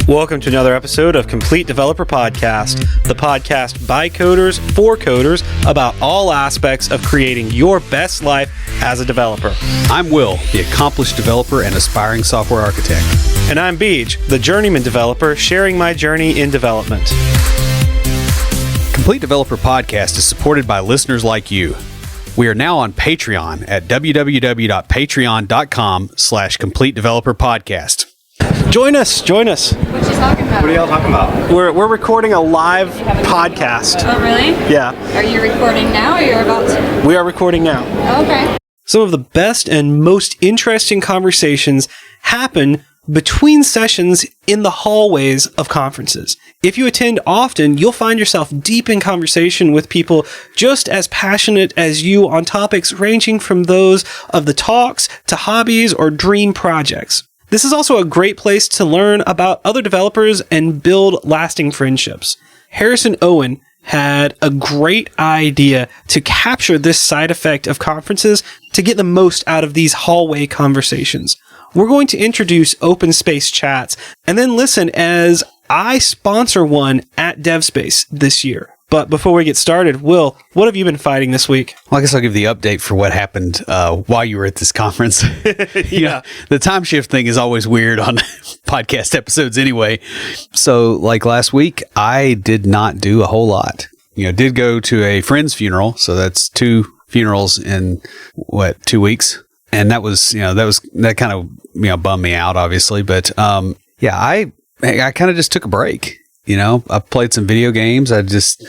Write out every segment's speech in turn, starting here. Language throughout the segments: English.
Welcome to another episode of Complete Developer Podcast, the podcast by coders for coders about all aspects of creating your best life as a developer. I'm Will, the accomplished developer and aspiring software architect. And I'm Beej, the journeyman developer, sharing my journey in development. Complete Developer Podcast is supported by listeners like you. We are now on Patreon at www.patreon.com/Complete Developer Podcast. Join us. What you talking about? What are y'all talking about? We're recording a live podcast. Oh, really? Yeah. Are you recording now or you're about to? We are recording now. Oh, okay. Some of the best and most interesting conversations happen between sessions in the hallways of conferences. If you attend often, you'll find yourself deep in conversation with people just as passionate as you on topics ranging from those of the talks to hobbies or dream projects. This is also a great place to learn about other developers and build lasting friendships. Harrison Owen had a great idea to capture this side effect of conferences to get the most out of these hallway conversations. We're going to introduce open space chats and then listen as I sponsor one at DevSpace this year. But before we get started, Will, what have you been fighting this week? Well, I guess I'll give the update for what happened while you were at this conference. Yeah. The time shift thing is always weird on podcast episodes anyway. So like last week, I did not do a whole lot. Did go to a friend's funeral. So that's 2 funerals in 2 weeks. And that was, that kind of, bummed me out, obviously. But I kind of just took a break. I played some video games. I just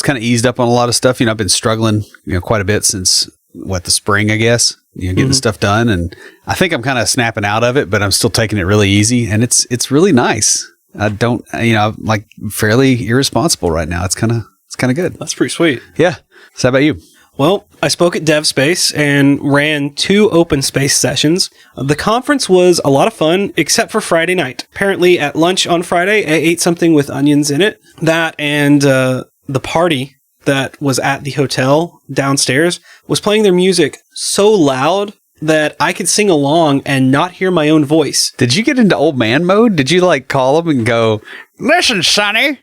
kind of eased up on a lot of stuff. I've been struggling, quite a bit since the spring, I guess, getting stuff done. And I think I'm kind of snapping out of it, but I'm still taking it really easy. And it's really nice. I'm like fairly irresponsible right now. It's kind of good. That's pretty sweet. Yeah. So how about you? Well, I spoke at DevSpace and ran 2 open space sessions. The conference was a lot of fun, except for Friday night. Apparently, at lunch on Friday, I ate something with onions in it. That and the party that was at the hotel downstairs was playing their music so loud that I could sing along and not hear my own voice. Did you get into old man mode? Did you call them and go, "Listen, Sonny,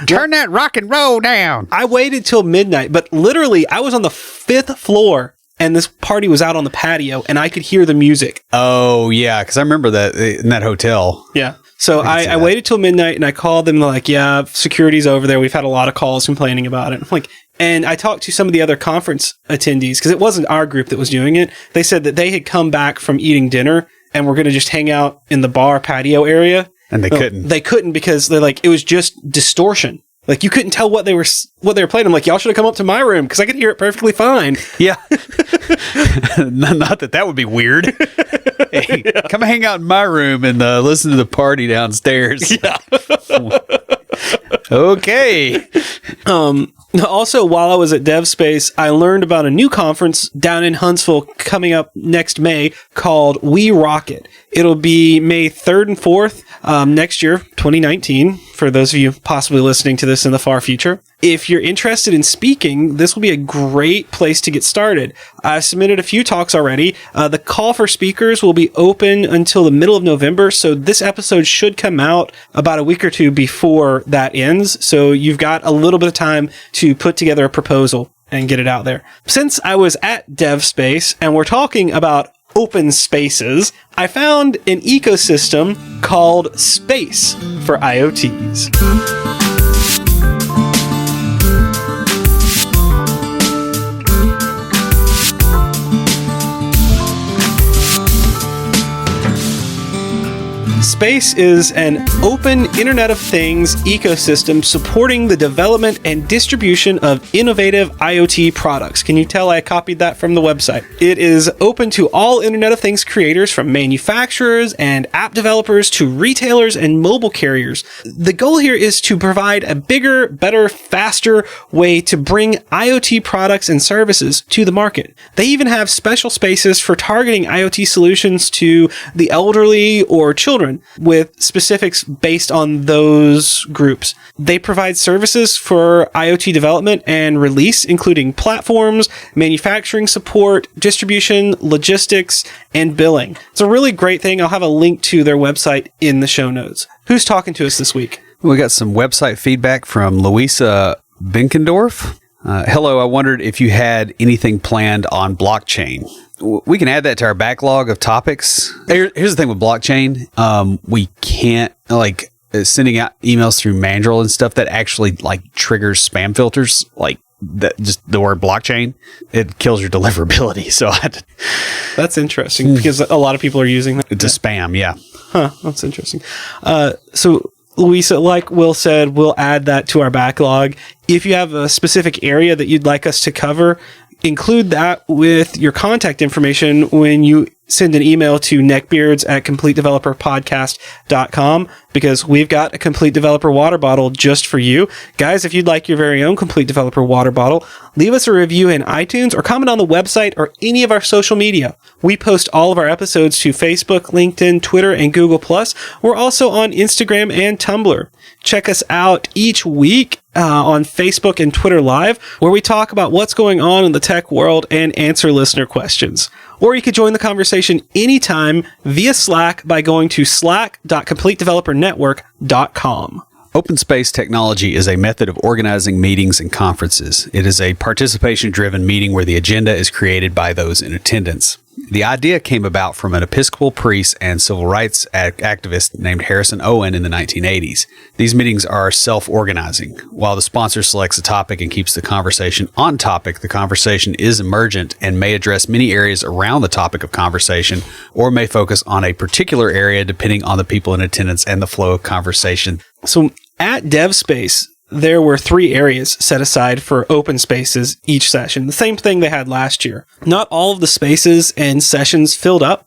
turn that rock and roll down"? I waited till midnight, but literally I was on the 5th floor and this party was out on the patio and I could hear the music. Oh, yeah, because I remember that in that hotel. Yeah. So I waited till midnight and I called them. They're like, yeah, security's over there. We've had a lot of calls complaining about it. I'm like, and I talked to some of the other conference attendees because it wasn't our group that was doing it. They said that they had come back from eating dinner and were going to just hang out in the bar patio area. And they couldn't. They couldn't because they're like, it was just distortion. Like you couldn't tell what they were playing. I'm like, y'all should have come up to my room because I could hear it perfectly fine. Yeah. Not that would be weird. Hey, come hang out in my room and listen to the party downstairs. Yeah. Okay. Also, while I was at DevSpace, I learned about a new conference down in Huntsville coming up next May called We Rock It. It'll be May 3rd and 4th next year, 2019, for those of you possibly listening to this in the far future. If you're interested in speaking, this will be a great place to get started. I've submitted a few talks already. The call for speakers will be open until the middle of November, so this episode should come out about a week or 2 before that ends. So you've got a little bit of time to put together a proposal and get it out there. Since I was at DevSpace and we're talking about open spaces, I found an ecosystem called Space for IoTs. Space is an open Internet of Things ecosystem supporting the development and distribution of innovative IoT products. Can you tell I copied that from the website? It is open to all Internet of Things creators, from manufacturers and app developers to retailers and mobile carriers. The goal here is to provide a bigger, better, faster way to bring IoT products and services to the market. They even have special spaces for targeting IoT solutions to the elderly or children, with specifics based on those groups. They provide services for IoT development and release, including platforms, manufacturing support, distribution, logistics, and billing. It's a really great thing. I'll have a link to their website in the show notes. Who's talking to us this week? We got some website feedback from Louisa Binkendorf. Hello, I wondered if you had anything planned on blockchain. We can add that to our backlog of topics. Here's the thing with blockchain. We can't, like, sending out emails through Mandrill and stuff that actually, like, triggers spam filters. Like, that, just the word blockchain, it kills your deliverability. So that's interesting because a lot of people are using that. It's a spam, yeah. Huh, that's interesting. So, Louisa, like Will said, we'll add that to our backlog. If you have a specific area that you'd like us to cover, include that with your contact information when you send an email to neckbeards@completedeveloperpodcast.com, because we've got a Complete Developer water bottle just for you. Guys, if you'd like your very own Complete Developer water bottle, leave us a review in iTunes or comment on the website or any of our social media. We post all of our episodes to Facebook, LinkedIn, Twitter, and Google+. We're also on Instagram and Tumblr. Check us out each week on Facebook and Twitter Live, where we talk about what's going on in the tech world and answer listener questions. Or you could join the conversation anytime via Slack by going to slack.completedevelopernetwork.com. Open space technology is a method of organizing meetings and conferences. It is a participation-driven meeting where the agenda is created by those in attendance. The idea came about from an Episcopal priest and civil rights activist named Harrison Owen in the 1980s. These meetings are self-organizing. While the sponsor selects a topic and keeps the conversation on topic, the conversation is emergent and may address many areas around the topic of conversation, or may focus on a particular area depending on the people in attendance and the flow of conversation. So at DevSpace, there were 3 areas set aside for open spaces each session. The same thing they had last year. Not all of the spaces and sessions filled up.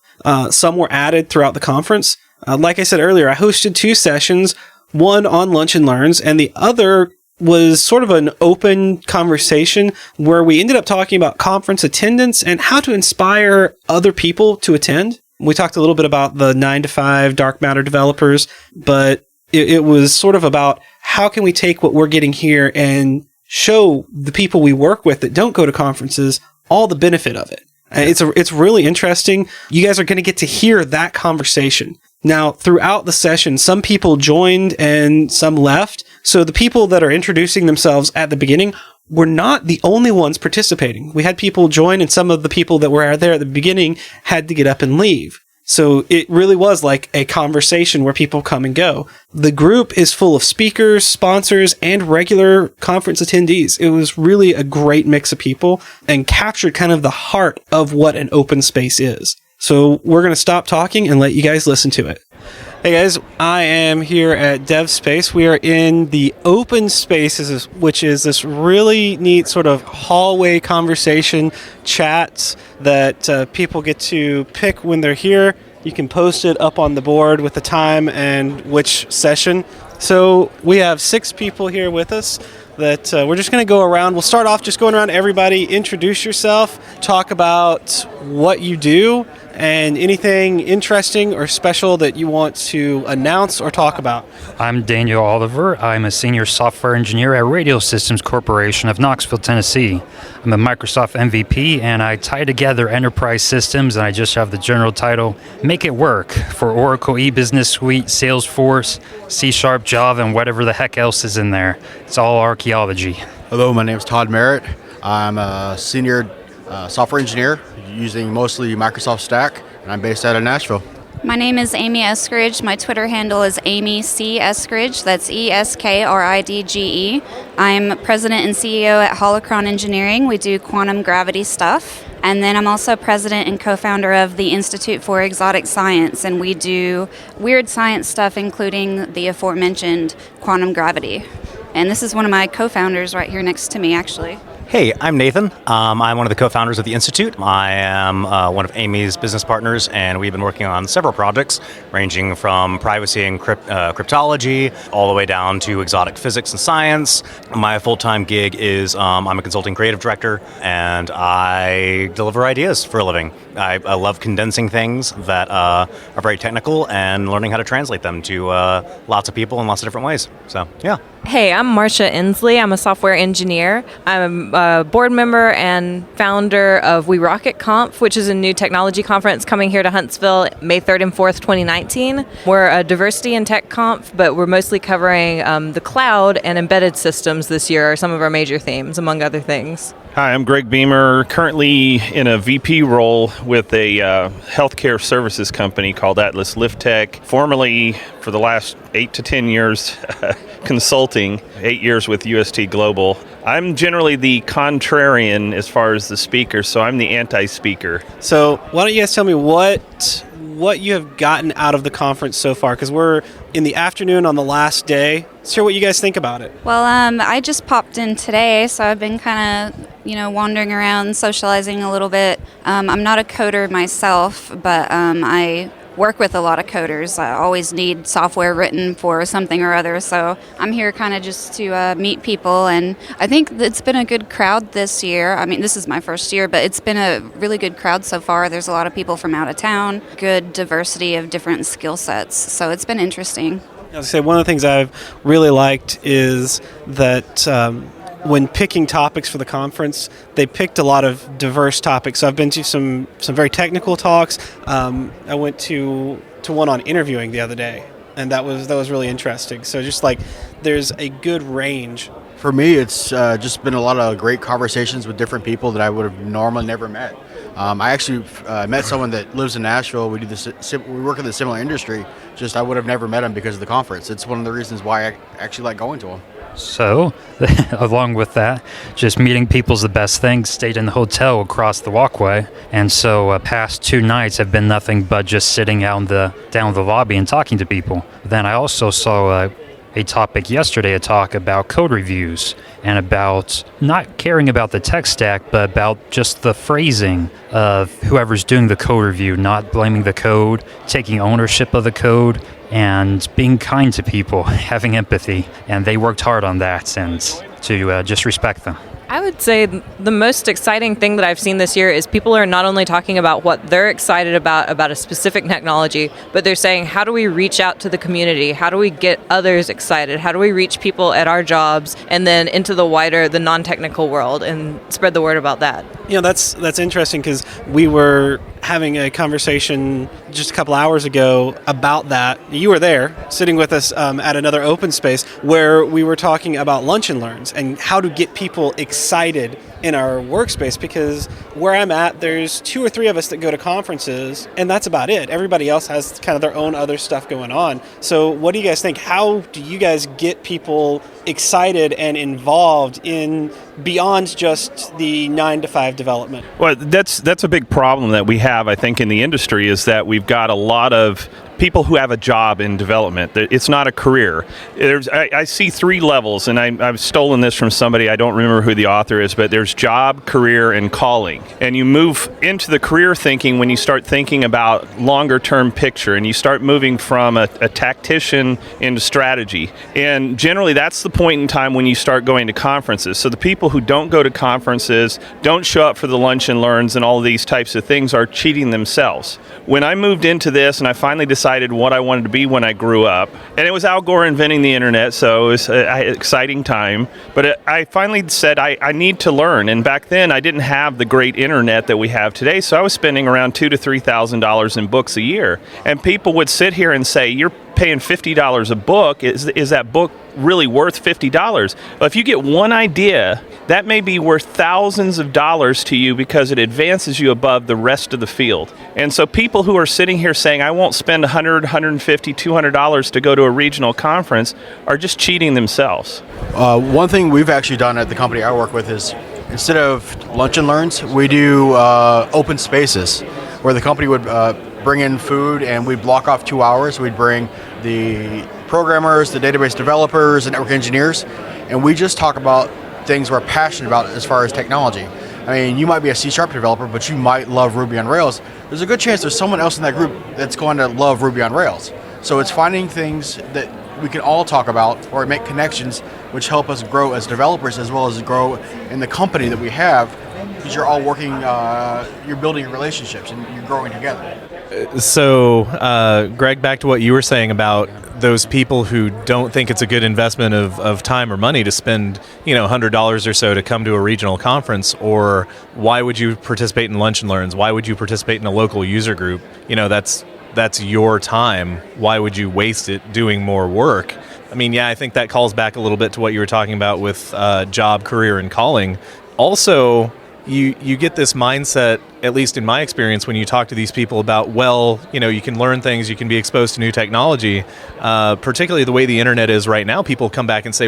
Some were added throughout the conference. Like I said earlier, I hosted 2 sessions, one on Lunch and Learns, and the other was sort of an open conversation where we ended up talking about conference attendance and how to inspire other people to attend. We talked a little bit about the 9-to-5 dark matter developers, but it was sort of about how can we take what we're getting here and show the people we work with that don't go to conferences all the benefit of it. It's really interesting. You guys are going to get to hear that conversation. Now, throughout the session, some people joined and some left. So the people that are introducing themselves at the beginning were not the only ones participating. We had people join, and some of the people that were there at the beginning had to get up and leave. So it really was like a conversation where people come and go. The group is full of speakers, sponsors, and regular conference attendees. It was really a great mix of people and captured kind of the heart of what an open space is. So we're going to stop talking and let you guys listen to it. Hey guys, I am here at DevSpace. We are in the open spaces, which is this really neat sort of hallway conversation chats that people get to pick when they're here. You can post it up on the board with the time and which session. So we have 6 people here with us that we're just going to go around. We'll start off just going around everybody, introduce yourself, talk about what you do, and anything interesting or special that you want to announce or talk about. I'm Daniel Oliver. I'm a senior software engineer at Radio Systems Corporation of Knoxville, Tennessee. I'm a Microsoft MVP, and I tie together enterprise systems, and I just have the general title, Make It Work, for Oracle eBusiness Suite, Salesforce, C#, Java, and whatever the heck else is in there. It's all archaeology. Hello, my name is Todd Merritt. I'm a senior software engineer using mostly Microsoft Stack, and I'm based out of Nashville. My name is Amy Eskridge. My Twitter handle is Amy C. Eskridge. That's ESKRIDGE. I'm president and CEO at Holocron Engineering. We do quantum gravity stuff. And then I'm also president and co-founder of the Institute for Exotic Science, and we do weird science stuff, including the aforementioned quantum gravity. And this is one of my co-founders right here next to me, actually. Hey, I'm Nathan. I'm one of the co-founders of the Institute. I am one of Amy's business partners, and we've been working on several projects ranging from privacy and cryptology all the way down to exotic physics and science. My full-time gig is I'm a consulting creative director, and I deliver ideas for a living. I love condensing things that are very technical and learning how to translate them to lots of people in lots of different ways. So, yeah. Hey, I'm Marcia Inslee. I'm a software engineer. I'm board member and founder of We Rocket Conf, which is a new technology conference coming here to Huntsville May 3rd and 4th, 2019. We're a diversity and tech conf, but we're mostly covering the cloud and embedded systems this year are some of our major themes, among other things. Hi, I'm Greg Beamer, currently in a VP role with a healthcare services company called Atlas LiftTech, formerly for the last 8 to 10 years consulting, 8 years with UST Global. I'm generally the contrarian as far as the speaker, so I'm the anti-speaker. So why don't you guys tell me what you have gotten out of the conference so far, because we're in the afternoon on the last day. Let's hear what you guys think about it. Well, I just popped in today, so I've been kind of, wandering around, socializing a little bit. I'm not a coder myself, but I work with a lot of coders. I always need software written for something or other, so I'm here kind of just to meet people, and I think it's been a good crowd this year. I mean, this is my first year, but it's been a really good crowd so far. There's a lot of people from out of town, good diversity of different skill sets, so it's been interesting. I was say one of the things I've really liked is that when picking topics for the conference, they picked a lot of diverse topics. So I've been to some very technical talks. I went to one on interviewing the other day, and that was really interesting. So just like there's a good range. For me, it's just been a lot of great conversations with different people that I would have normally never met. I actually met someone that lives in Nashville. We do this. We work in a similar industry. Just I would have never met him because of the conference. It's one of the reasons why I actually like going to them. So, along with that, just meeting people's the best thing. Stayed in the hotel across the walkway, and so past 2 nights have been nothing but just sitting down the lobby and talking to people. Then I also saw a topic yesterday, a talk about code reviews and about not caring about the tech stack, but about just the phrasing of whoever's doing the code review, not blaming the code, taking ownership of the code, and being kind to people, having empathy. And they worked hard on that, and to just respect them. I would say the most exciting thing that I've seen this year is people are not only talking about what they're excited about a specific technology, but they're saying, how do we reach out to the community? How do we get others excited? How do we reach people at our jobs and then into the non-technical world and spread the word about that? That's interesting, because we were having a conversation just a couple hours ago about that. You were there sitting with us at another open space where we were talking about lunch and learns and how to get people excited in our workspace, because where I'm at, there's 2 or 3 of us that go to conferences, and that's about it. Everybody else has kind of their own other stuff going on. So what do you guys think? How do you guys get people excited and involved in beyond just the 9 to 5 development? Well, that's a big problem that we have, I think, in the industry, is that we've got a lot of people who have a job in development. It's not a career. I see 3 levels, and I've stolen this from somebody. I don't remember who the author is, but there's job, career, and calling. And you move into the career thinking when you start thinking about longer-term picture, and you start moving from a tactician into strategy. And generally, that's the point in time when you start going to conferences. So the people who don't go to conferences, don't show up for the lunch and learns and all of these types of things, are cheating themselves. When I moved into this and I finally decided what I wanted to be when I grew up, and it was Al Gore inventing the internet, so it was an exciting time, but I finally said I need to learn. And back then I didn't have the great internet that we have today, so I was spending around $2,000 to $3,000 in books a year, and people would sit here and say, you're paying $50 a book. Is that book really worth $50? Well, if you get one idea, that may be worth thousands of dollars to you because it advances you above the rest of the field. And so people who are sitting here saying, I won't spend $100, $150, $200 to go to a regional conference, are just cheating themselves. One thing we've actually done at the company I work with is, instead of lunch and learns, we do open spaces where the company would bring in food, and we'd block off 2 hours. We'd bring the programmers, the database developers, and network engineers, and we just talk about things we're passionate about as far as technology. I mean, you might be a C# developer, but you might love Ruby on Rails. There's a good chance there's someone else in that group that's going to love Ruby on Rails. So it's finding things that we can all talk about or make connections which help us grow as developers as well as grow in the company that we have, because you're all working, you're building relationships and you're growing together. So, Greg, back to what you were saying about those people who don't think it's a good investment of time or money to spend, $100 or so to come to a regional conference, or why would you participate in lunch and learns? Why would you participate in a local user group? That's your time. Why would you waste it doing more work? I mean, yeah, I think that calls back a little bit to what you were talking about with job, career, and calling. Also, you get this mindset, at least in my experience, when you talk to these people about, you can learn things, you can be exposed to new technology, particularly the way the internet is right now. People come back and say,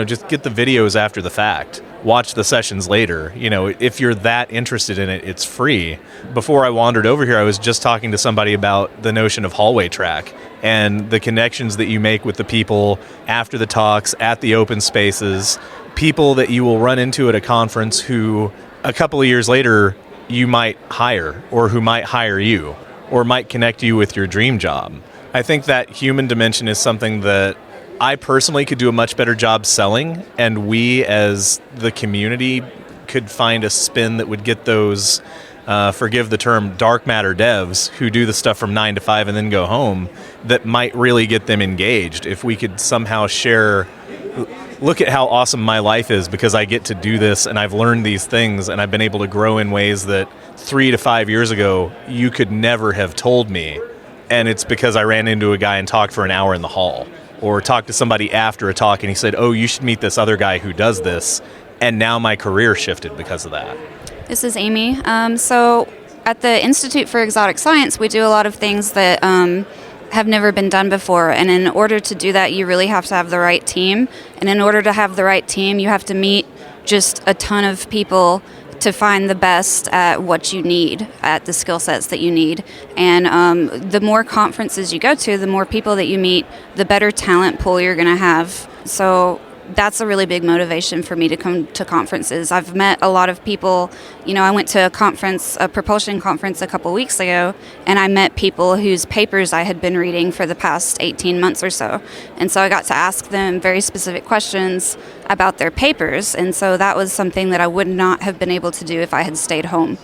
just get the videos after the fact. Watch the sessions later. If you're that interested in it, it's free. Before I wandered over here, I was just talking to somebody about the notion of hallway track and the connections that you make with the people after the talks, at the open spaces, people that you will run into at a conference who a couple of years later you might hire, or who might hire you, or might connect you with your dream job. I think that human dimension is something that I personally could do a much better job selling, and we as the community could find a spin that would get those, forgive the term, dark matter devs who do the stuff from 9 to 5 and then go home, that might really get them engaged. If we could somehow share, look at how awesome my life is because I get to do this and I've learned these things and I've been able to grow in ways that 3 to 5 years ago you could never have told me. And it's because I ran into a guy and talked for an hour in the hall, or talked to somebody after a talk and he said, oh, you should meet this other guy who does this. And now my career shifted because of that. This is Amy. So at the Institute for Exotic Science, we do a lot of things that have never been done before. And in order to do that, you really have to have the right team. And in order to have the right team, you have to meet just a ton of people to find the best at what you need, at the skill sets that you need. And the more conferences you go to, the more people that you meet, the better talent pool you're going to have. So that's a really big motivation for me to come to conferences. I've met a lot of people. I went to a propulsion conference a couple weeks ago, and I met people whose papers I had been reading for the past 18 months or so. And so I got to ask them very specific questions about their papers. And so that was something that I would not have been able to do if I had stayed home.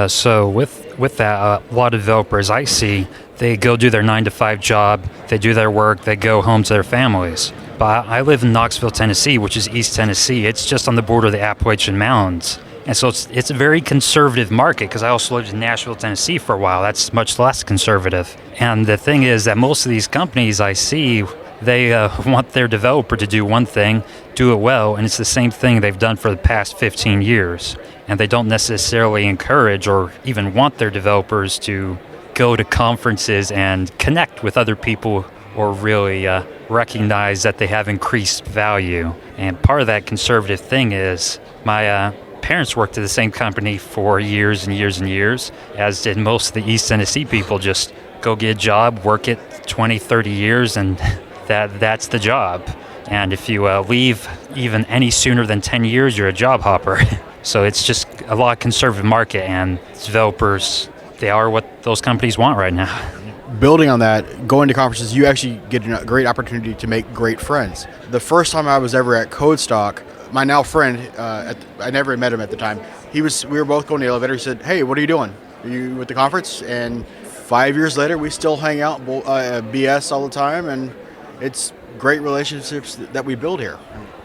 So with that, a lot of developers I see, they go do their 9 to 5 job, they do their work, they go home to their families. But I live in Knoxville, Tennessee, which is East Tennessee. It's just on the border of the Appalachian Mountains. And so it's a very conservative market, because I also lived in Nashville, Tennessee for a while. That's much less conservative. And the thing is that most of these companies I see, they want their developer to do one thing, do it well, and it's the same thing they've done for the past 15 years. And they don't necessarily encourage or even want their developers to go to conferences and connect with other people, or really recognize that they have increased value. And part of that conservative thing is my parents worked at the same company for years and years and years, as did most of the East Tennessee people. Just go get a job, work it 20, 30 years, and that's the job. And if you leave even any sooner than 10 years, you're a job hopper. So it's just a lot of conservative market, and developers, they are what those companies want right now. Building on that, going to conferences, you actually get a great opportunity to make great friends. The first time I was ever at CodeStock, my now friend, I never met him at the time, we were both going to the elevator. He said, hey, what are you doing? Are you at the conference? And 5 years later, we still hang out, BS all the time, and it's great relationships that we build here.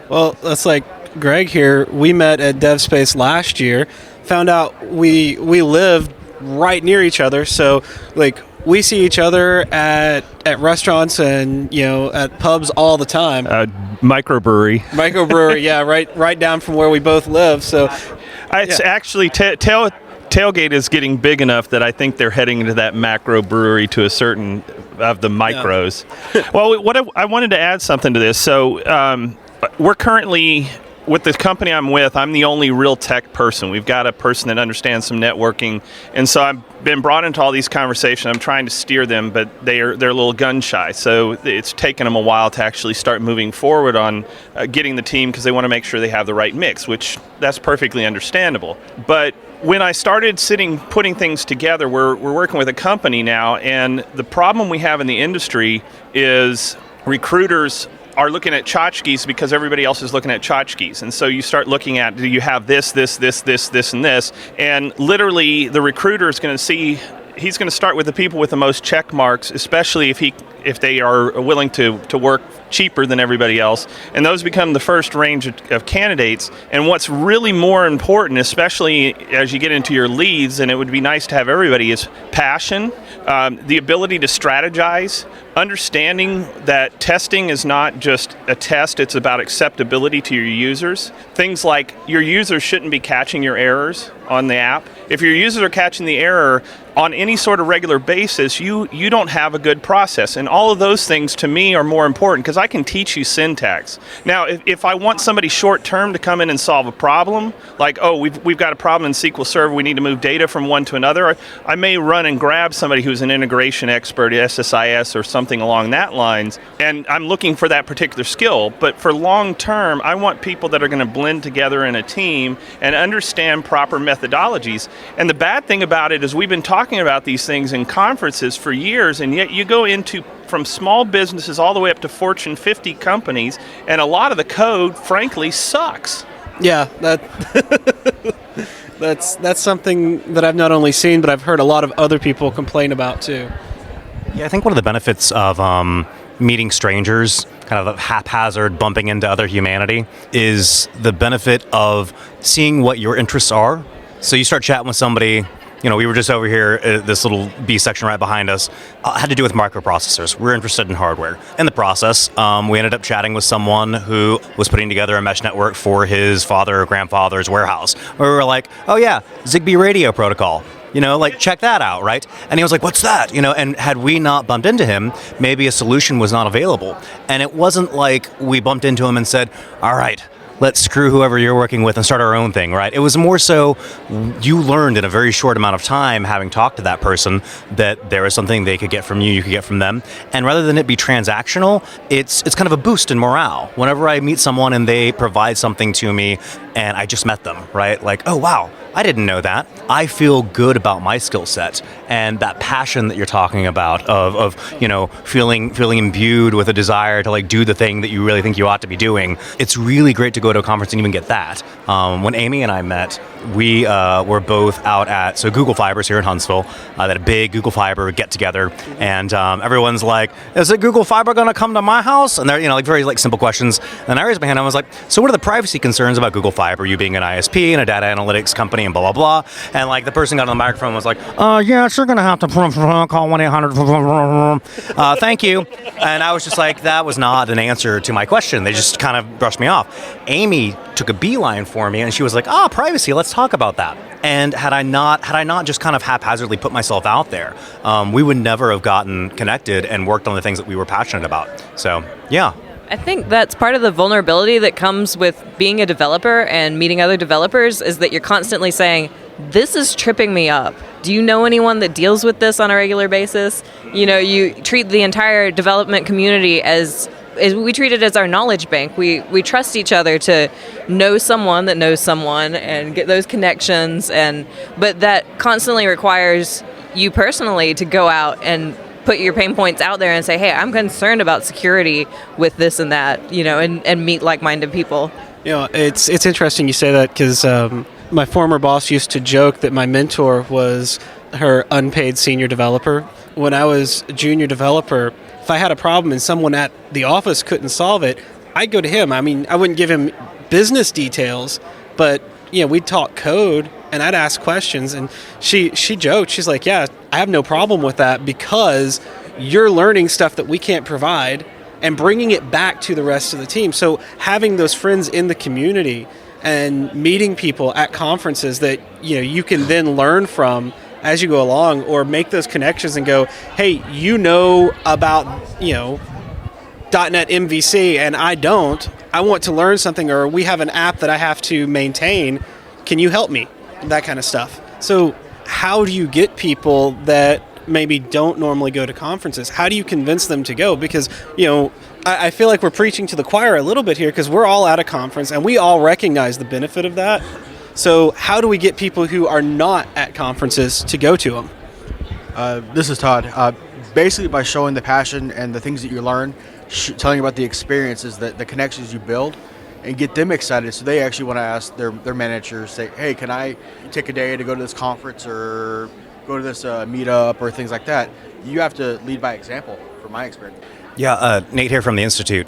Well, that's like Greg here. We met at DevSpace last year, found out we lived right near each other, so we see each other at restaurants and at pubs all the time. Microbrewery, yeah, right down from where we both live. So it's actually Tailgate is getting big enough that I think they're heading into that macro brewery to a certain of the micros. Yeah. Well, I wanted to add something to this. So we're currently, with the company I'm with, I'm the only real tech person. We've got a person that understands some networking, and so I've been brought into all these conversations. I'm trying to steer them, but they're a little gun shy. So it's taken them a while to actually start moving forward on getting the team, because they want to make sure they have the right mix, which that's perfectly understandable. But when I started putting things together, we're working with a company now, and the problem we have in the industry is recruiters are looking at tchotchkes because everybody else is looking at tchotchkes. And so you start looking at, do you have this, and this? And literally the recruiter is going to see he's going to start with the people with the most check marks, especially if they are willing to work cheaper than everybody else, and those become the first range of candidates. And what's really more important, especially as you get into your leads, and it would be nice to have everybody, is passion, the ability to strategize, understanding that testing is not just a test, it's about acceptability to your users. Things like your users shouldn't be catching your errors on the app. If your users are catching the error on any sort of regular basis, you don't have a good process. And all of those things to me are more important because I can teach you syntax. Now, if I want somebody short term to come in and solve a problem, like, oh, we've got a problem in SQL Server, we need to move data from one to another, I may run and grab somebody who's an integration expert, SSIS or something along that lines, and I'm looking for that particular skill. But for long term, I want people that are going to blend together in a team and understand proper methodologies. And the bad thing about it is we've been talking about these things in conferences for years, and yet you go into from small businesses all the way up to Fortune 50 companies, and a lot of the code, frankly, sucks. Yeah, that's something that I've not only seen, but I've heard a lot of other people complain about too. Yeah, I think one of the benefits of meeting strangers, kind of haphazard bumping into other humanity, is the benefit of seeing what your interests are. So you start chatting with somebody. We were just over here at this little B section right behind us. Had to do with microprocessors. We're interested in hardware. In the process, we ended up chatting with someone who was putting together a mesh network for his father or grandfather's warehouse. Where we were like, oh yeah, Zigbee radio protocol. Check that out, right? And he was like, what's that? And had we not bumped into him, maybe a solution was not available. And it wasn't like we bumped into him and said, all right, let's screw whoever you're working with and start our own thing, right? It was more so you learned in a very short amount of time, having talked to that person, that there was something they could get from you could get from them. And rather than it be transactional, it's kind of a boost in morale. Whenever I meet someone and they provide something to me and I just met them, right? Like, oh, wow, I didn't know that. I feel good about my skill set, and that passion that you're talking about of feeling imbued with a desire to do the thing that you really think you ought to be doing. It's really great to go to a conference and even get that. When Amy and I met, we were both out at Google Fibers here in Huntsville. That a big Google Fiber get together, and everyone's like, "Is it Google Fiber going to come to my house?" And they're very simple questions. And I raised my hand. And I was like, "So what are the privacy concerns about Google Fiber? You being an ISP and a data analytics company and blah blah blah." And the person got on the microphone and was like, "Yeah, you're going to have to call 1-800. Thank you." And I was just like, that was not an answer to my question. They just kind of brushed me off. Amy took a beeline for me, and she was like, privacy, let's talk about that. And had I not just kind of haphazardly put myself out there, we would never have gotten connected and worked on the things that we were passionate about. So, yeah. I think that's part of the vulnerability that comes with being a developer and meeting other developers, is that you're constantly saying, this is tripping me up. Do you know anyone that deals with this on a regular basis? You treat the entire development community as we treat it as our knowledge bank. We trust each other to know someone that knows someone and get those connections, but that constantly requires you personally to go out and put your pain points out there and say, hey, I'm concerned about security with this and that, and meet like-minded people. It's interesting you say that, because my former boss used to joke that my mentor was her unpaid senior developer. When I was a junior developer, if I had a problem and someone at the office couldn't solve it, I'd go to him. I mean, I wouldn't give him business details, but we'd talk code and I'd ask questions. And she joked, she's like, yeah, I have no problem with that, because you're learning stuff that we can't provide and bringing it back to the rest of the team. So having those friends in the community and meeting people at conferences that you can then learn from as you go along, or make those connections and go, hey, about .NET MVC and I don't. I want to learn something, or we have an app that I have to maintain. Can you help me? That kind of stuff. So how do you get people that maybe don't normally go to conferences? How do you convince them to go? Because, I feel like we're preaching to the choir a little bit here, because we're all at a conference and we all recognize the benefit of that. So how do we get people who are not at conferences to go to them? This is Todd. Basically by showing the passion and the things that you learn, telling about the experiences, the connections you build, and get them excited, so they actually want to ask their manager, say, hey, can I take a day to go to this conference, or go to this meetup or things like that. You have to lead by example, from my experience. Yeah, Nate here from the Institute.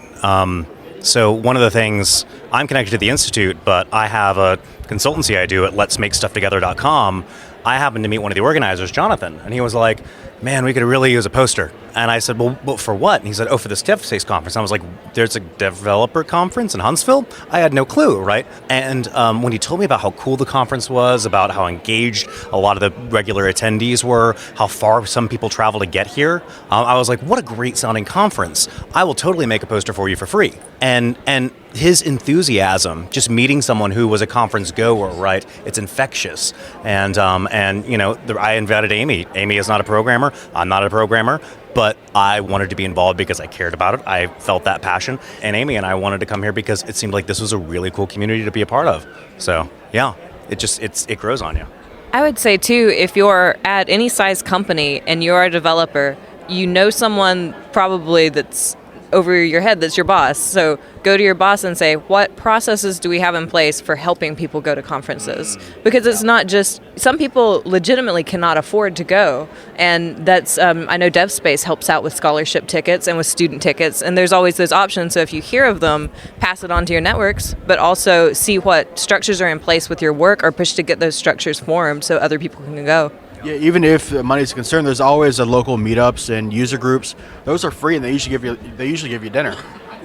So one of the things, I'm connected to the Institute, but I have a consultancy I do at letsmakestufftogether.com. I happened to meet one of the organizers, Jonathan, and he was like, man, we could really use a poster. And I said, well, for what? And he said, for this DevSpace conference. And I was like, there's a developer conference in Huntsville? I had no clue, right? And when he told me about how cool the conference was, about how engaged a lot of the regular attendees were, how far some people travel to get here, I was like, what a great sounding conference. I will totally make a poster for you for free. And his enthusiasm, just meeting someone who was a conference goer, right? It's infectious. And I invited Amy. Amy is not a programmer. I'm not a programmer. But I wanted to be involved because I cared about it. I felt that passion. And Amy and I wanted to come here because it seemed like this was a really cool community to be a part of. So, yeah, it grows on you. I would say, too, if you're at any size company and you're a developer, you know someone probably that's over your head that's your boss. So go to your boss and say, what processes do we have in place for helping people go to conferences? Because it's not just, some people legitimately cannot afford to go. And that's, I know DevSpace helps out with scholarship tickets and with student tickets. And there's always those options. So if you hear of them, pass it on to your networks, but also see what structures are in place with your work or push to get those structures formed so other people can go. Yeah, even if money is a concern, there's always a local meetups and user groups. Those are free, and they usually give you dinner.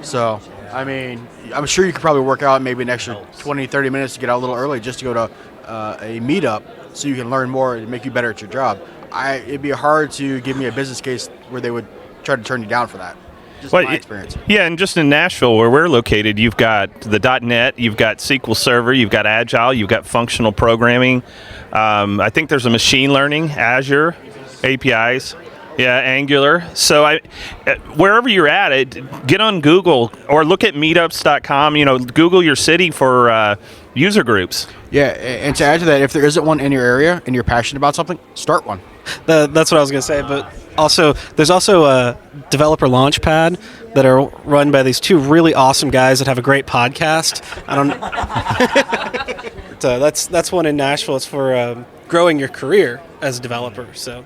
So, I mean, I'm sure you could probably work out maybe an extra 20, 30 minutes to get out a little early just to go to a meetup so you can learn more and make you better at your job. It'd be hard to give me a business case where they would try to turn you down for that. Just my experience. Yeah, and just in Nashville, where we're located, you've got the .NET, you've got SQL Server, you've got Agile, you've got functional programming. I think there's a machine learning, Azure, APIs, Angular. So wherever you're at, get on Google or look at meetups.com. Google your city for user groups. Yeah, and to add to that, if there isn't one in your area and you're passionate about something, start one. That's what I was going to say, but there's also a developer launchpad that are run by these two really awesome guys that have a great podcast. That's one in Nashville. It's for growing your career as a developer. So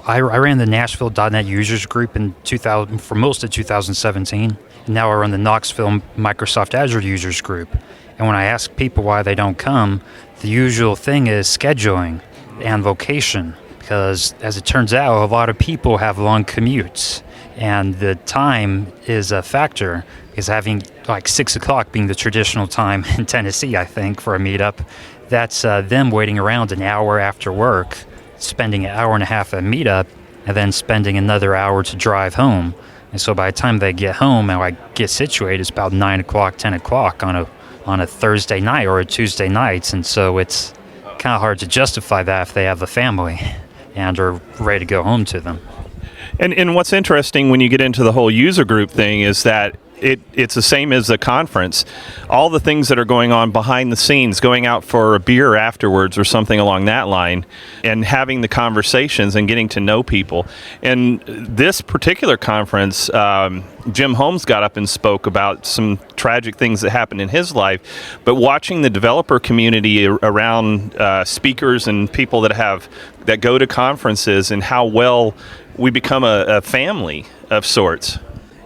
I ran the Nashville.NET users group in 2000 for most of 2017. And now I run the Knoxville Microsoft Azure users group. And when I ask people why they don't come, the usual thing is scheduling and location. Because as it turns out, a lot of people have long commutes, and the time is a factor. Because having like 6 o'clock being the traditional time in Tennessee, I think, for a meetup, that's them waiting around an hour after work, spending an hour and a half at a meetup, and then spending another hour to drive home. And so by the time they get home and I get situated, it's about 9 o'clock, 10 o'clock on a Thursday night or a Tuesday night. And so it's kind of hard to justify that if they have a family and are ready to go home to them. And what's interesting when you get into the whole user group thing is that it's the same as the conference. All the things that are going on behind the scenes, going out for a beer afterwards or something along that line, and having the conversations and getting to know people. And this particular conference, Jim Holmes got up and spoke about some tragic things that happened in his life, but watching the developer community around speakers and people that go to conferences and how well we become a family of sorts.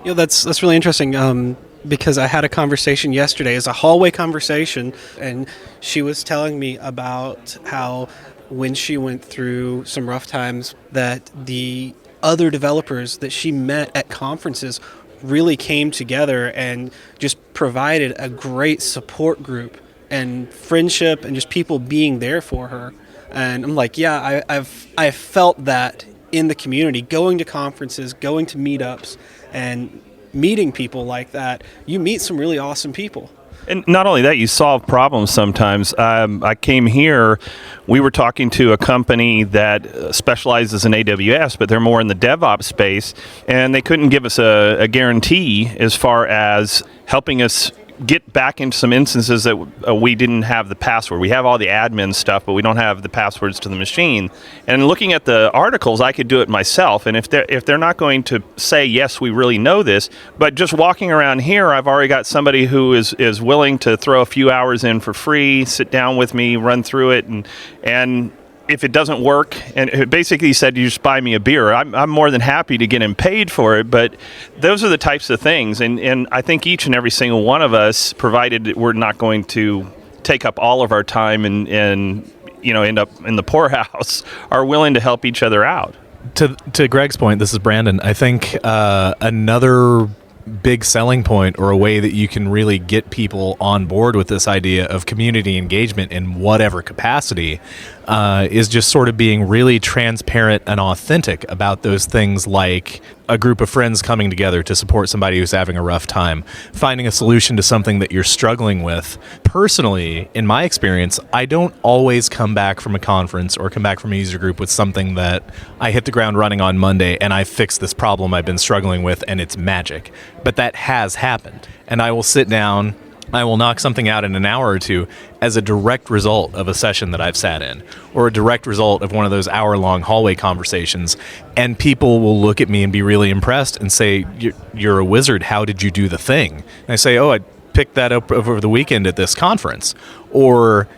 That's really interesting because I had a conversation yesterday. It's a hallway conversation, and she was telling me about how when she went through some rough times that the other developers that she met at conferences really came together and just provided a great support group and friendship and just people being there for her. And I'm like, yeah, I've felt that in the community, going to conferences, going to meetups, and meeting people like that. You meet some really awesome people. And not only that, you solve problems sometimes. I came here, we were talking to a company that specializes in AWS, but they're more in the DevOps space, and they couldn't give us a guarantee as far as helping us get back into some instances that we didn't have the password. We have all the admin stuff, but we don't have the passwords to the machine. And looking at the articles, I could do it myself. And if they're not going to say, yes, we really know this, but just walking around here, I've already got somebody who is willing to throw a few hours in for free, sit down with me, run through it, and if it doesn't work, and it basically said, you just buy me a beer, I'm more than happy to get him paid for it. But those are the types of things. And I think each and every single one of us, provided that we're not going to take up all of our time and end up in the poorhouse, are willing to help each other out. To Greg's point, this is Brandon. I think another big selling point, or a way that you can really get people on board with this idea of community engagement in whatever capacity, is just sort of being really transparent and authentic about those things, like a group of friends coming together to support somebody who's having a rough time, finding a solution to something that you're struggling with. Personally, in my experience, I don't always come back from a conference or come back from a user group with something that I hit the ground running on Monday and I fixed this problem I've been struggling with and it's magic. But that has happened. And I will sit down, I will knock something out in an hour or two as a direct result of a session that I've sat in, or a direct result of one of those hour-long hallway conversations. And people will look at me and be really impressed and say, "You're a wizard. How did you do the thing?" And I say, "Oh, I picked that up over the weekend at this conference." Or,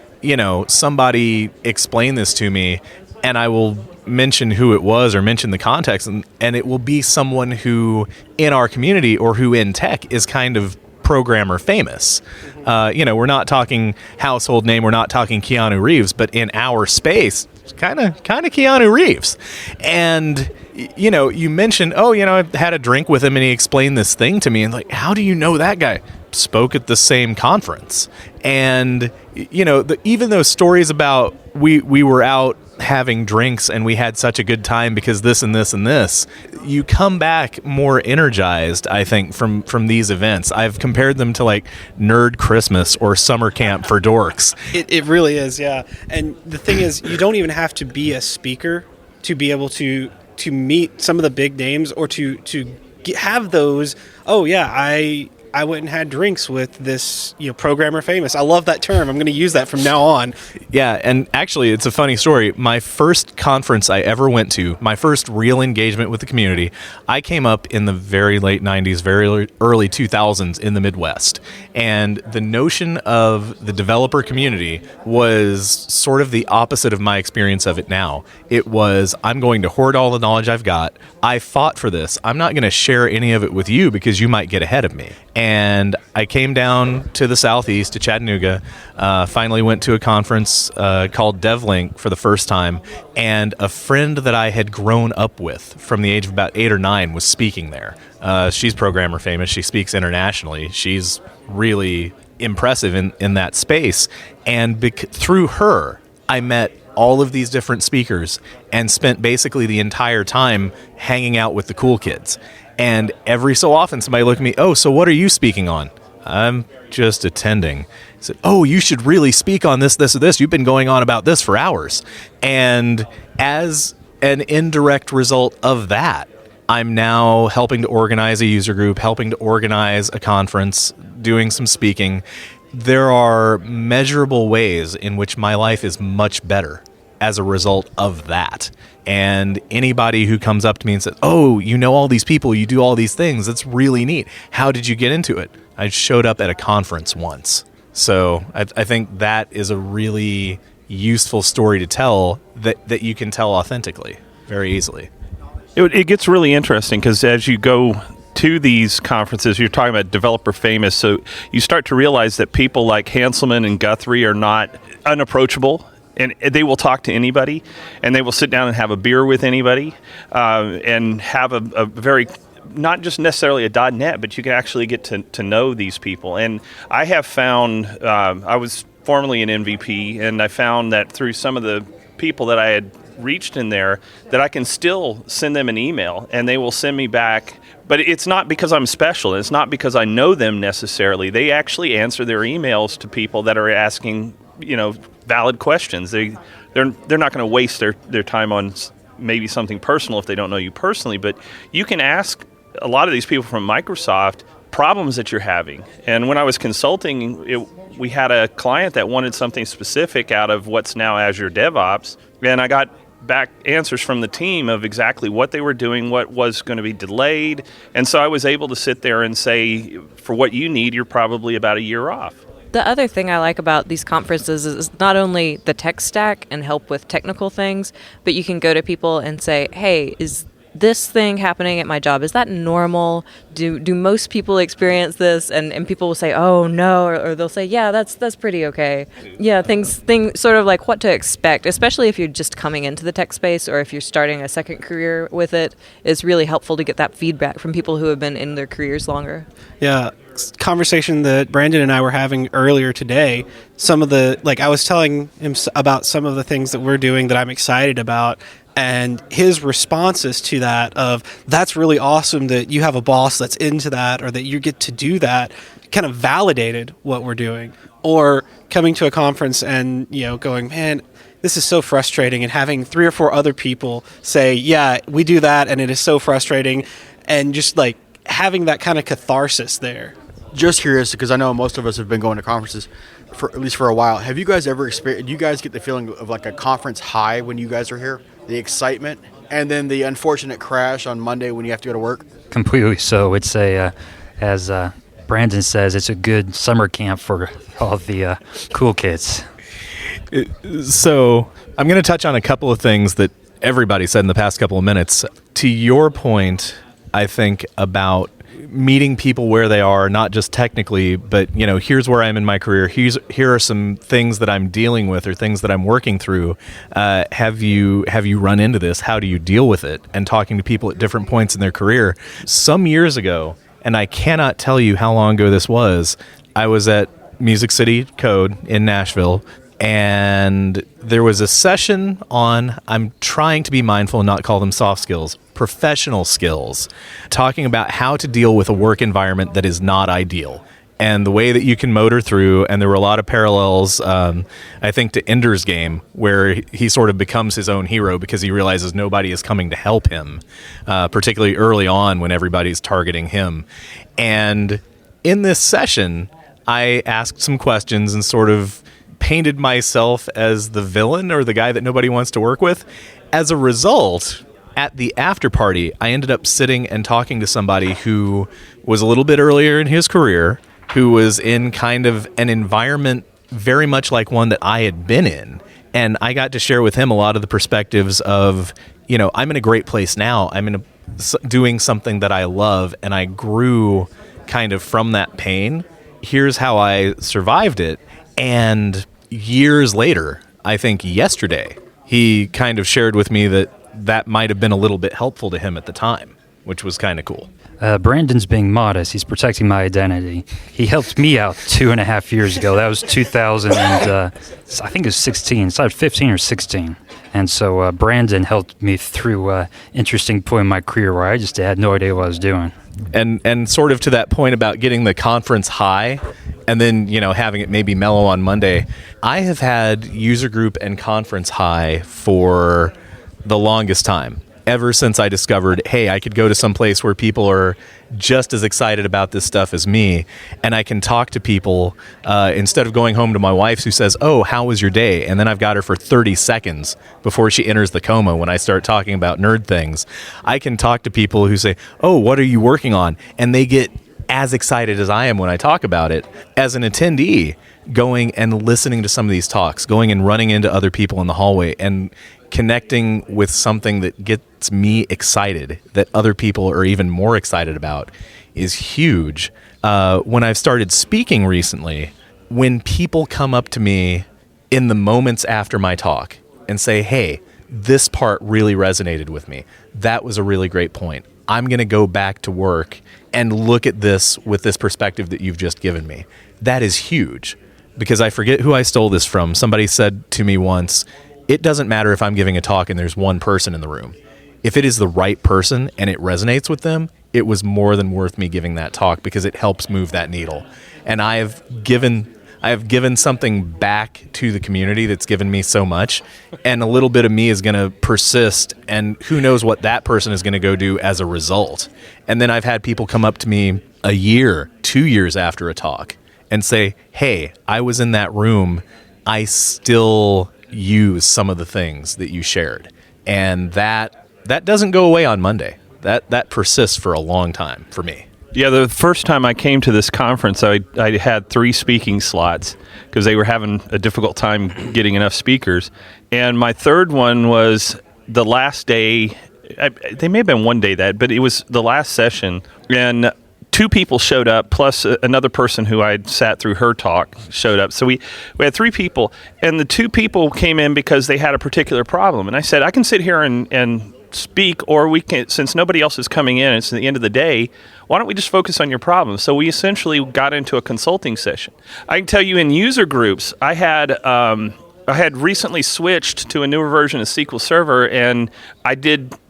somebody explained this to me, and I will mention who it was or mention the context, and it will be someone who in our community or who in tech is kind of programmer famous. We're not talking household name, we're not talking Keanu Reeves, but in our space, kind of Keanu Reeves. And you mentioned, I had a drink with him and he explained this thing to me, and like, how do you know that guy? Spoke at the same conference. And even those stories about we were out having drinks and we had such a good time because this and this and this, you come back more energized, I think, from these events. I've compared them to like Nerd Christmas or summer camp for dorks. It really is, yeah. And the thing is, you don't even have to be a speaker to be able to meet some of the big names, or to have those, oh yeah, I went and had drinks with this, programmer famous. I love that term. I'm going to use that from now on. Yeah, and actually, it's a funny story. My first conference I ever went to, my first real engagement with the community, I came up in the very late 90s, very early 2000s in the Midwest. And the notion of the developer community was sort of the opposite of my experience of it now. It was, I'm going to hoard all the knowledge I've got. I fought for this. I'm not going to share any of it with you because you might get ahead of me. And I came down to the Southeast, to Chattanooga, finally went to a conference called DevLink for the first time, and a friend that I had grown up with from the age of about 8 or 9 was speaking there. She's programmer famous. She speaks internationally. She's really impressive in that space. And through her, I met all of these different speakers and spent basically the entire time hanging out with the cool kids. And every so often somebody looked at me, "Oh, so what are you speaking on?" "I'm just attending." I said, "Oh, you should really speak on this, this, or this. You've been going on about this for hours." And as an indirect result of that, I'm now helping to organize a user group, helping to organize a conference, doing some speaking. There are measurable ways in which my life is much better as a result of that. And anybody who comes up to me and says, "Oh, you know all these people, you do all these things, that's really neat. How did you get into it?" I showed up at a conference once. So I think that is a really useful story to tell that you can tell authentically very easily. It gets really interesting because as you go to these conferences, you're talking about developer famous, so you start to realize that people like Hanselman and Guthrie are not unapproachable. And they will talk to anybody, and they will sit down and have a beer with anybody, and have a very, not just necessarily a .NET, but you can actually get to know these people. And I have found, I was formerly an MVP, and I found that through some of the people that I had reached in there, that I can still send them an email, and they will send me back. But it's not because I'm special. It's not because I know them necessarily. They actually answer their emails to people that are asking, valid questions. They're not going to waste their time on maybe something personal if they don't know you personally, but you can ask a lot of these people from Microsoft problems that you're having. And when I was consulting, we had a client that wanted something specific out of what's now Azure DevOps, and I got back answers from the team of exactly what they were doing, what was going to be delayed. And so I was able to sit there and say, for what you need, you're probably about a year off. The other thing I like about these conferences is not only the tech stack and help with technical things, but you can go to people and say, hey, is this thing happening at my job? Is that normal? Do most people experience this? And people will say, oh no, or they'll say, yeah, that's pretty okay. Yeah, things sort of like what to expect, especially if you're just coming into the tech space or if you're starting a second career with it, is really helpful to get that feedback from people who have been in their careers longer. Yeah. Conversation that Brandon and I were having earlier today, I was telling him about some of the things that we're doing that I'm excited about, and his responses to that of, that's really awesome that you have a boss that's into that or that you get to do that, kind of validated what we're doing. Or coming to a conference and, going, man, this is so frustrating, and having 3 or 4 other people say, yeah, we do that and it is so frustrating, and just like having that kind of catharsis there. Just curious, because I know most of us have been going to conferences for at least for a while. Have you guys ever experienced? Do you guys get the feeling of like a conference high when you guys are here? The excitement, and then the unfortunate crash on Monday when you have to go to work? Completely so. It's as Brandon says, it's a good summer camp for all the cool kids. So I'm going to touch on a couple of things that everybody said in the past couple of minutes. To your point, I think about meeting people where they are, not just technically, but here's where I'm in my career. Here are some things that I'm dealing with or things that I'm working through. Have you run into this? How do you deal with it? And talking to people at different points in their career. Some years ago, and I cannot tell you how long ago this was, I was at Music City Code in Nashville, and there was a session on, I'm trying to be mindful and not call them soft skills, professional skills, talking about how to deal with a work environment that is not ideal and the way that you can motor through. And there were a lot of parallels, I think, to Ender's Game, where he sort of becomes his own hero because he realizes nobody is coming to help him, particularly early on when everybody's targeting him. And in this session, I asked some questions and sort of painted myself as the villain or the guy that nobody wants to work with. As a result, at the after party, I ended up sitting and talking to somebody who was a little bit earlier in his career, who was in kind of an environment very much like one that I had been in. And I got to share with him a lot of the perspectives of, I'm in a great place now. I'm doing something that I love, and I grew kind of from that pain. Here's how I survived it. And years later, I think yesterday, he kind of shared with me that might have been a little bit helpful to him at the time, which was kind of cool. Brandon's being modest. He's protecting my identity. He helped me out 2.5 years ago. That was 2000 and I think it was 16. It's either 15 or 16. And so Brandon helped me through an interesting point in my career where I just had no idea what I was doing. And sort of to that point about getting the conference high and then, having it maybe mellow on Monday, I have had user group and conference high for the longest time. Ever since I discovered, hey, I could go to some place where people are just as excited about this stuff as me, and I can talk to people instead of going home to my wife who says, oh, how was your day? And then I've got her for 30 seconds before she enters the coma when I start talking about nerd things. I can talk to people who say, oh, what are you working on? And they get as excited as I am when I talk about it. As an attendee, going and listening to some of these talks, going and running into other people in the hallway and connecting with something that gets me excited, that other people are even more excited about, is huge. When I've started speaking recently, when people come up to me in the moments after my talk and say, hey, this part really resonated with me. That was a really great point. I'm going to go back to work and look at this with this perspective that you've just given me. That is huge, because I forget who I stole this from. Somebody said to me once, it doesn't matter if I'm giving a talk and there's one person in the room. If it is the right person and it resonates with them, it was more than worth me giving that talk because it helps move that needle. And I have given something back to the community that's given me so much, and a little bit of me is going to persist, and who knows what that person is going to go do as a result. And then I've had people come up to me a year, 2 years after a talk and say, hey, I was in that room. I still use some of the things that you shared. And that doesn't go away on Monday. That persists for a long time for me. Yeah, the first time I came to this conference, I had 3 speaking slots because they were having a difficult time getting enough speakers. And my third one was the last day. They may have been one day but it was the last session. And 2 people showed up, plus another person who I sat through her talk showed up. So we had 3 people, and the 2 people came in because they had a particular problem. And I said, I can sit here and speak, or we can, since nobody else is coming in, it's the end of the day, why don't we just focus on your problem? So we essentially got into a consulting session. I can tell you in user groups, I had recently switched to a newer version of SQL Server, and I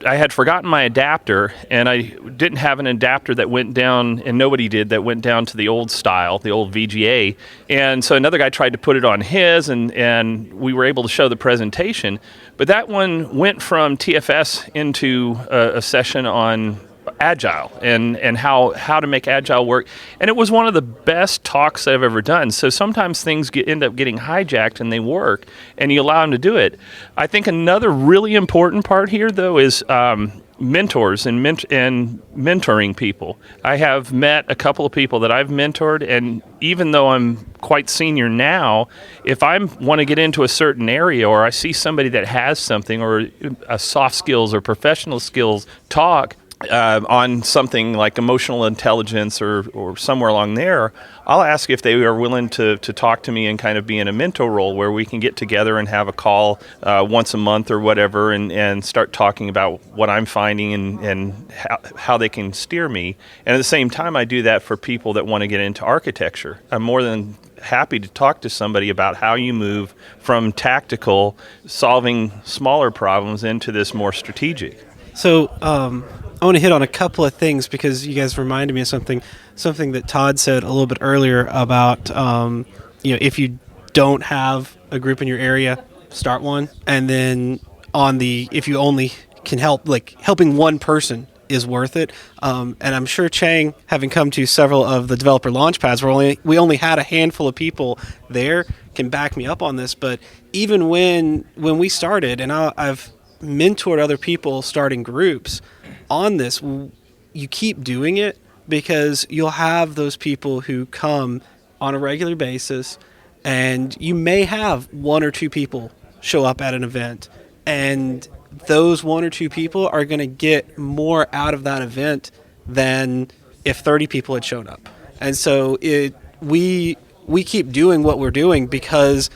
had forgotten my adapter, and I didn't have an adapter that went down, and nobody did, that went down to the old style, the old VGA. And so another guy tried to put it on his, and we were able to show the presentation. But that one went from TFS into a session on Agile and how to make Agile work. And it was one of the best talks that I've ever done. So sometimes things end up getting hijacked and they work, and you allow them to do it. I think another really important part here, though, is mentors and mentoring people. I have met a couple of people that I've mentored, and even though I'm quite senior now, if I want to get into a certain area, or I see somebody that has something, or a soft skills or professional skills talk, on something like emotional intelligence or somewhere along there, I'll ask if they are willing to talk to me and kind of be in a mentor role where we can get together and have a call once a month or whatever and start talking about what I'm finding and how they can steer me. And at the same time, I do that for people that want to get into architecture. I'm more than happy to talk to somebody about how you move from tactical, solving smaller problems, into this more strategic. So I want to hit on a couple of things because you guys reminded me of something that Todd said a little bit earlier about if you don't have a group in your area, start one, and then if you only can help, like helping one person is worth it. And I'm sure Chang, having come to several of the developer launchpads where we only had a handful of people there, can back me up on this. But even when we started, and I've mentored other people starting groups on this, you keep doing it because you'll have those people who come on a regular basis, and you may have 1 or 2 people show up at an event, and those 1 or 2 people are going to get more out of that event than if 30 people had shown up. And so we keep doing what we're doing because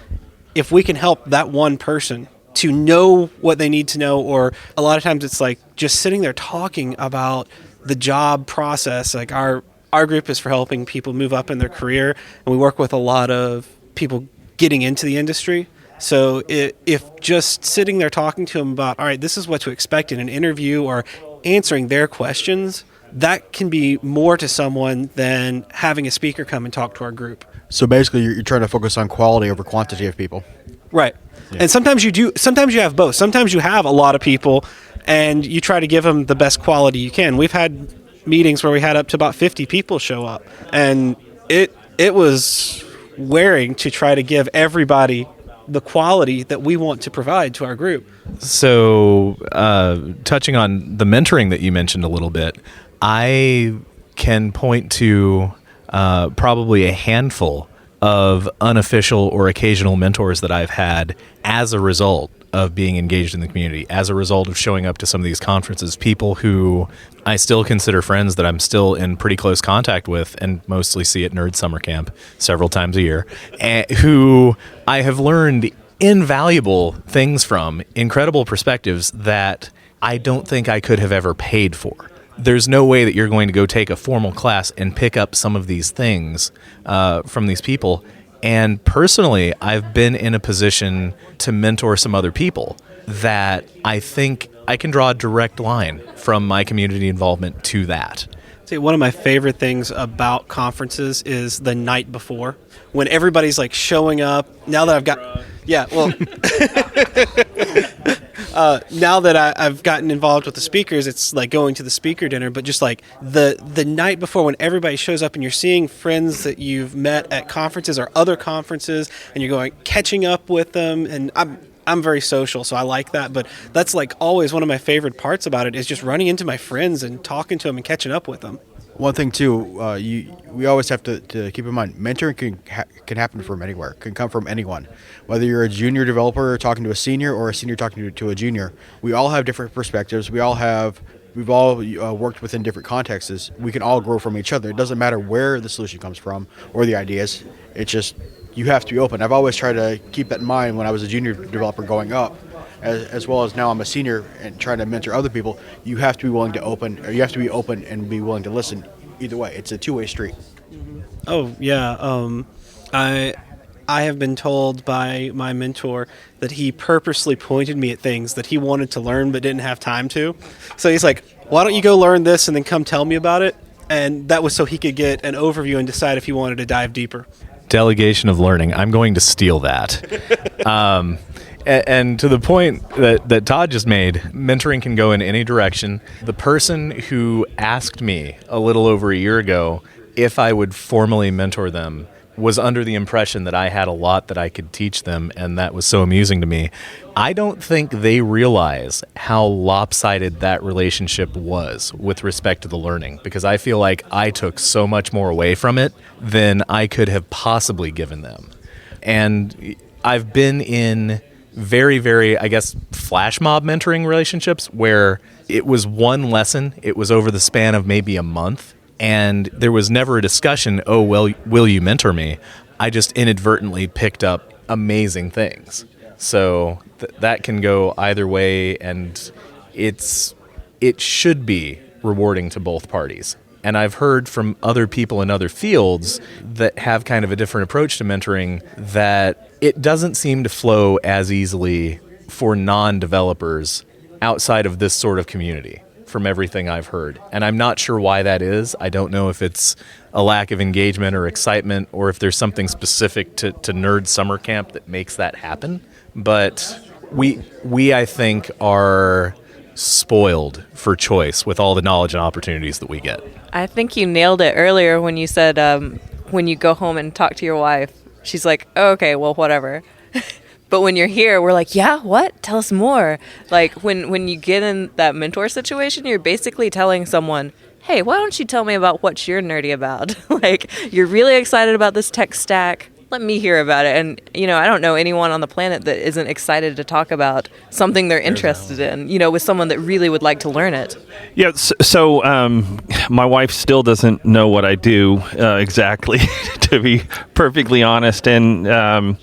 if we can help that one person to know what they need to know, or a lot of times it's like just sitting there talking about the job process. Like our group is for helping people move up in their career, and we work with a lot of people getting into the industry. So if just sitting there talking to them about, all right, this is what to expect in an interview, or answering their questions, that can be more to someone than having a speaker come and talk to our group. So basically, you're trying to focus on quality over quantity of people. Right. Yeah. And sometimes you have both. Sometimes you have a lot of people and you try to give them the best quality you can. We've had meetings where we had up to about 50 people show up, and it was wearing to try to give everybody the quality that we want to provide to our group. So touching on the mentoring that you mentioned a little bit, I can point to probably a handful of unofficial or occasional mentors that I've had as a result of being engaged in the community, as a result of showing up to some of these conferences, people who I still consider friends that I'm still in pretty close contact with and mostly see at Nerd Summer Camp several times a year, who I have learned invaluable things from, incredible perspectives that I don't think I could have ever paid for. There's no way that you're going to go take a formal class and pick up some of these things from these people. And personally, I've been in a position to mentor some other people that I think I can draw a direct line from my community involvement to that. See, one of my favorite things about conferences is the night before, when everybody's like showing up. Now that I've got, now that I've gotten involved with the speakers, it's like going to the speaker dinner, but just like the night before, when everybody shows up and you're seeing friends that you've met at conferences or other conferences, and you're going catching up with them. And I'm very social, so I like that. But that's like always one of my favorite parts about it is just running into my friends and talking to them and catching up with them. One thing too, we always have to keep in mind, mentoring can happen from anywhere, can come from anyone. Whether you're a junior developer talking to a senior or a senior talking to a junior, we all have different perspectives. We've all worked within different contexts. We can all grow from each other. It doesn't matter where the solution comes from or the ideas. It's just you have to be open. I've always tried to keep that in mind when I was a junior developer going up. As well as now I'm a senior and trying to mentor other people, you have to be willing to you have to be open and be willing to listen. Either way, it's a two-way street. Oh yeah, I have been told by my mentor that he purposely pointed me at things that he wanted to learn but didn't have time to. So he's like, "Why don't you go learn this and then come tell me about it?" And that was so he could get an overview and decide if he wanted to dive deeper. Delegation of learning. I'm going to steal that. And to the point that Todd just made, mentoring can go in any direction. The person who asked me a little over a year ago if I would formally mentor them was under the impression that I had a lot that I could teach them, and that was so amusing to me. I don't think they realize how lopsided that relationship was with respect to the learning, because I feel like I took so much more away from it than I could have possibly given them. And I've been in very, very, I guess, flash mob mentoring relationships where it was one lesson. It was over the span of maybe a month. And there was never a discussion, oh, well, will you mentor me? I just inadvertently picked up amazing things. So that can go either way. And it should be rewarding to both parties. And I've heard from other people in other fields that have kind of a different approach to mentoring that it doesn't seem to flow as easily for non-developers outside of this sort of community, from everything I've heard. And I'm not sure why that is. I don't know if it's a lack of engagement or excitement, or if there's something specific to Nerd Summer Camp that makes that happen. But we I think, are spoiled for choice with all the knowledge and opportunities that we get. I think you nailed it earlier when you said when you go home and talk to your wife, she's like, oh, okay, well, whatever. But when you're here, we're like, yeah, what? Tell us more. Like when you get in that mentor situation, you're basically telling someone, hey, why don't you tell me about what you're nerdy about? Like, you're really excited about this tech stack. Let me hear about it. And, I don't know anyone on the planet that isn't excited to talk about something they're interested in, with someone that really would like to learn it. Yeah, so my wife still doesn't know what I do exactly, to be perfectly honest. And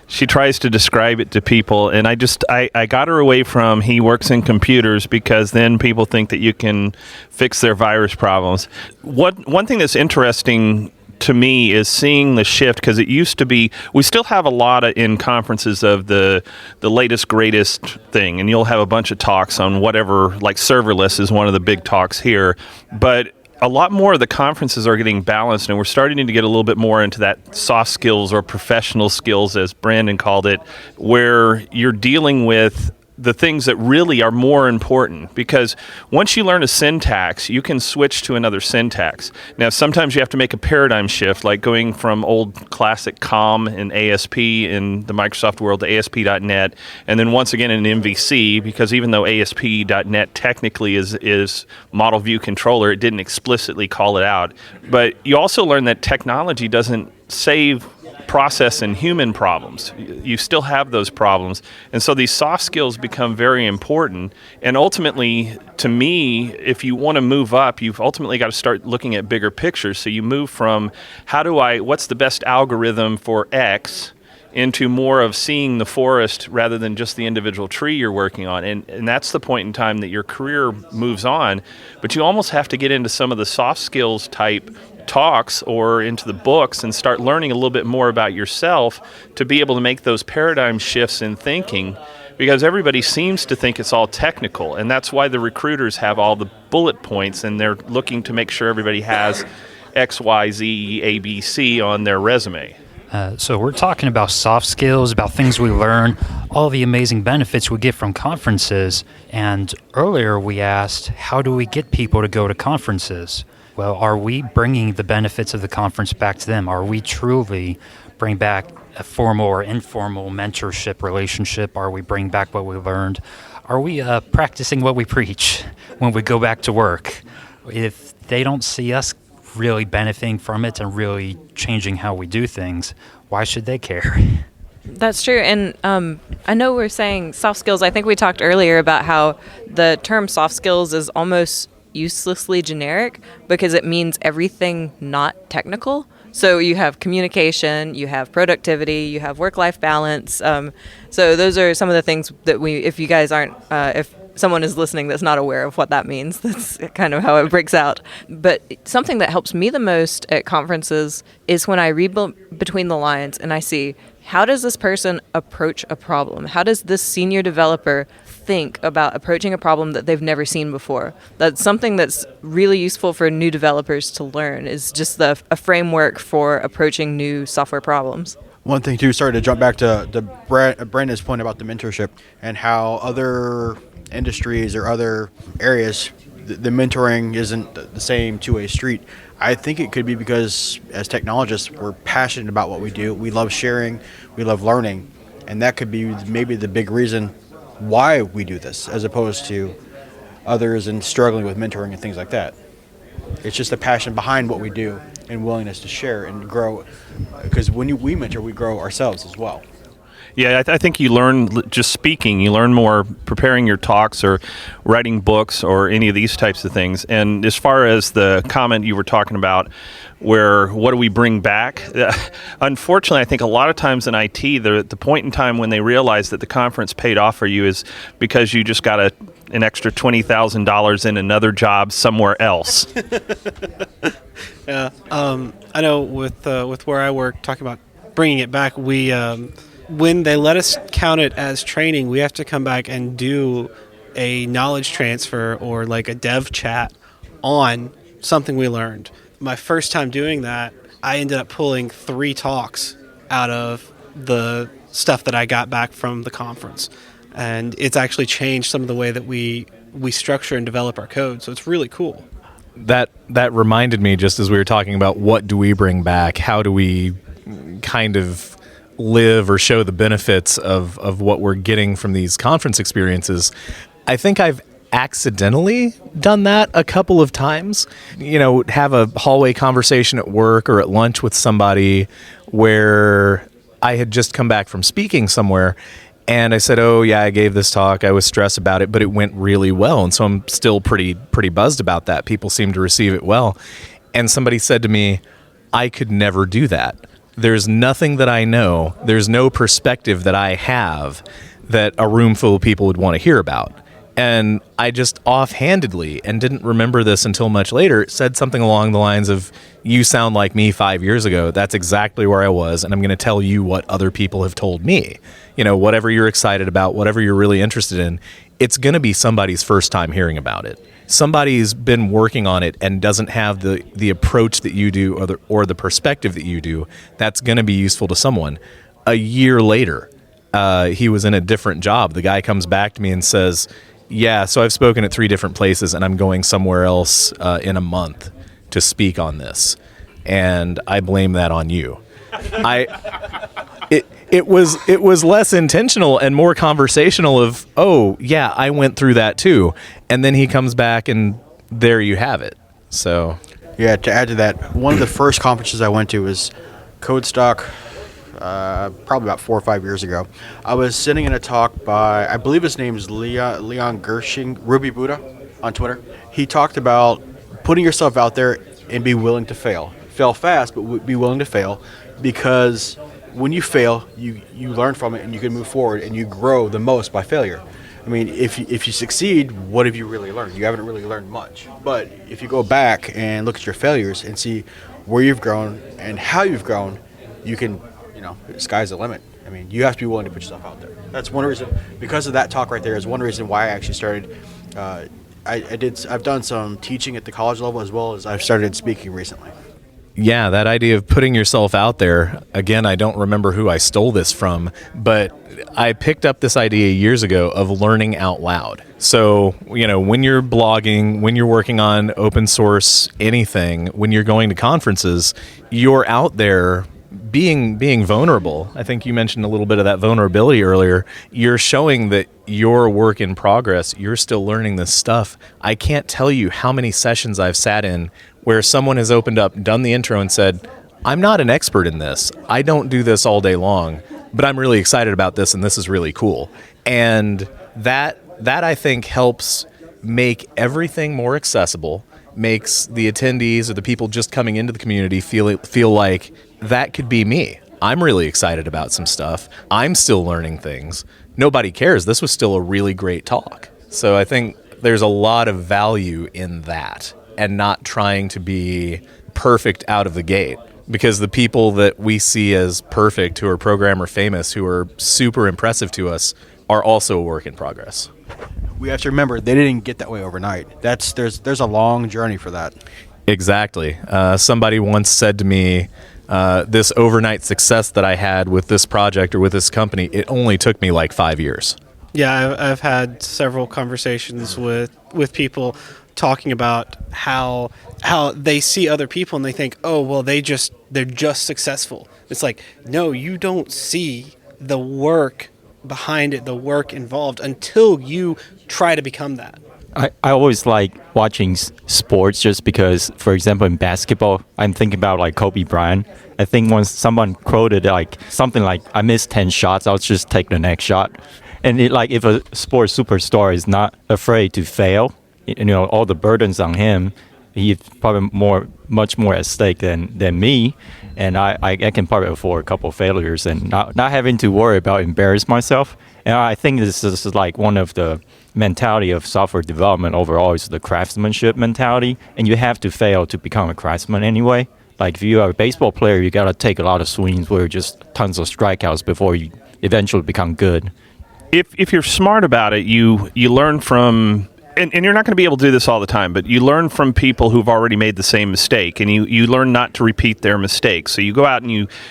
she tries to describe it to people. And I got her away from he works in computers, because then people think that you can fix their virus problems. One thing that's interesting to me is seeing the shift, because it used to be, we still have a lot in conferences of the latest greatest thing, and you'll have a bunch of talks on whatever, like serverless is one of the big talks here, but a lot more of the conferences are getting balanced, and we're starting to get a little bit more into that soft skills or professional skills, as Brandon called it, where you're dealing with the things that really are more important, because once you learn a syntax, you can switch to another syntax. Now, sometimes you have to make a paradigm shift, like going from old classic COM and ASP in the Microsoft world to ASP.NET, and then once again in MVC, because even though ASP.NET technically is Model View Controller, it didn't explicitly call it out. But you also learn that technology doesn't save process and human problems. You still have those problems. And so these soft skills become very important. And ultimately, to me, if you want to move up, you've ultimately got to start looking at bigger pictures. So you move from what's the best algorithm for X, into more of seeing the forest rather than just the individual tree you're working on. And that's the point in time that your career moves on. But you almost have to get into some of the soft skills type talks or into the books and start learning a little bit more about yourself to be able to make those paradigm shifts in thinking, because everybody seems to think it's all technical, and that's why the recruiters have all the bullet points, and they're looking to make sure everybody has X, Y, Z, A, B, C on their resume. So we're talking about soft skills, about things we learn, all the amazing benefits we get from conferences. And earlier we asked, how do we get people to go to conferences? Well, are we bringing the benefits of the conference back to them? Are we truly bring back a formal or informal mentorship relationship? Are we bringing back what we learned? Are we practicing what we preach when we go back to work? If they don't see us really benefiting from it and really changing how we do things, why should they care? That's true. And I know we're saying soft skills. I think we talked earlier about how the term soft skills is almost uselessly generic because it means everything not technical. So you have communication, you have productivity, you have work-life balance. So those are some of the things that if you guys aren't, if someone is listening that's not aware of what that means, that's kind of how it breaks out. But something that helps me the most at conferences is when I read between the lines and I see, how does this person approach a problem? How does this senior developer think about approaching a problem that they've never seen before? That's something that's really useful for new developers to learn, is just a framework for approaching new software problems. One thing too, sorry to jump back to Brandon's point about the mentorship and how other industries or other areas, the mentoring isn't the same two-way street. I think it could be because as technologists, we're passionate about what we do. We love sharing, we love learning, and that could be maybe the big reason why we do this, as opposed to others and struggling with mentoring and things like that. It's just the passion behind what we do and willingness to share and grow, because when we mentor, we grow ourselves as well. Yeah, I think you learn just speaking. You learn more preparing your talks or writing books or any of these types of things. And as far as the comment you were talking about, where what do we bring back? Unfortunately, I think a lot of times in IT, the point in time when they realize that the conference paid off for you is because you just got an extra $20,000 in another job somewhere else. Yeah, I know with where I work, talking about bringing it back, we when they let us count it as training, we have to come back and do a knowledge transfer or like a dev chat on something we learned. My first time doing that, I ended up pulling 3 talks out of the stuff that I got back from the conference. And it's actually changed some of the way that we structure and develop our code. So it's really cool. That reminded me, just as we were talking about what do we bring back, how do we kind of live or show the benefits of what we're getting from these conference experiences. I think I've accidentally done that a couple of times. You know, have a hallway conversation at work or at lunch with somebody where I had just come back from speaking somewhere and I said, oh yeah, I gave this talk. I was stressed about it, but it went really well. And so I'm still pretty buzzed about that. People seem to receive it well. And somebody said to me, I could never do that. There's nothing that I know, there's no perspective that I have that a room full of people would want to hear about. And I just offhandedly, and didn't remember this until much later, said something along the lines of, you sound like me 5 years ago. That's exactly where I was, and I'm going to tell you what other people have told me. You know, whatever you're excited about, whatever you're really interested in, it's going to be somebody's first time hearing about it. Somebody's been working on it and doesn't have the approach that you do or the perspective that you do. That's going to be useful to someone. A year later, he was in a different job. The guy comes back to me and says, yeah, so I've spoken at 3 different places and I'm going somewhere else in a month to speak on this. And I blame that on you. It was less intentional and more conversational of, oh yeah, I went through that too. And then he comes back and there you have it. So Yeah, to add to that, one of the first conferences I went to was CodeStock, probably about 4 or 5 years ago. I was sitting in a talk by, I believe his name is Leon Gershing, Ruby Buddha on Twitter. He talked about putting yourself out there and be willing to fail. Fail fast, but be willing to fail, because when you fail, you learn from it and you can move forward and you grow the most by failure. I mean, if you succeed, what have you really learned? You haven't really learned much. But if you go back and look at your failures and see where you've grown and how you've grown, you can, the sky's the limit. I mean, you have to be willing to put yourself out there. That's one reason, because of that talk right there, is one reason why I actually started. I've done some teaching at the college level as well as I've started speaking recently. Yeah, that idea of putting yourself out there, again, I don't remember who I stole this from, but I picked up this idea years ago of learning out loud. So, when you're blogging, when you're working on open source anything, when you're going to conferences, you're out there, being vulnerable. I think you mentioned a little bit of that vulnerability earlier. You're showing that you're a work in progress. You're still learning this stuff. I can't tell you how many sessions I've sat in where someone has opened up, done the intro, and said, I'm not an expert in this. I don't do this all day long, but I'm really excited about this, and this is really cool. And that I think helps make everything more accessible, makes the attendees or the people just coming into the community feel like that could be me. I'm really excited about some stuff. I'm still learning things. Nobody cares. This was still a really great talk. So I think there's a lot of value in that and not trying to be perfect out of the gate. Because the people that we see as perfect, who are programmer famous, who are super impressive to us, are also a work in progress. We have to remember they didn't get that way overnight. There's a long journey for that. Exactly. Somebody once said to me, this overnight success that I had with this project or with this company, it only took me like 5 years. Yeah, I've had several conversations with people talking about how they see other people and they think, oh, well, they're just successful. It's like, no, you don't see the work behind it, the work involved, until you try to become that. I always like watching sports just because, for example, in basketball, I'm thinking about like Kobe Bryant. I think once someone quoted like something like, I missed 10 shots, I'll just take the next shot. And if a sports superstar is not afraid to fail, all the burdens on him, he's probably much more at stake than me, and I can probably afford a couple of failures and not having to worry about embarrass myself. And I think this is like one of the mentality of software development overall is the craftsmanship mentality, and you have to fail to become a craftsman anyway. Like if you are a baseball player, you got to take a lot of swings where just tons of strikeouts before you eventually become good. If you're smart about it, you learn from. And you're not going to be able to do this all the time, but you learn from people who've already made the same mistake, and you learn not to repeat their mistakes. So you go out and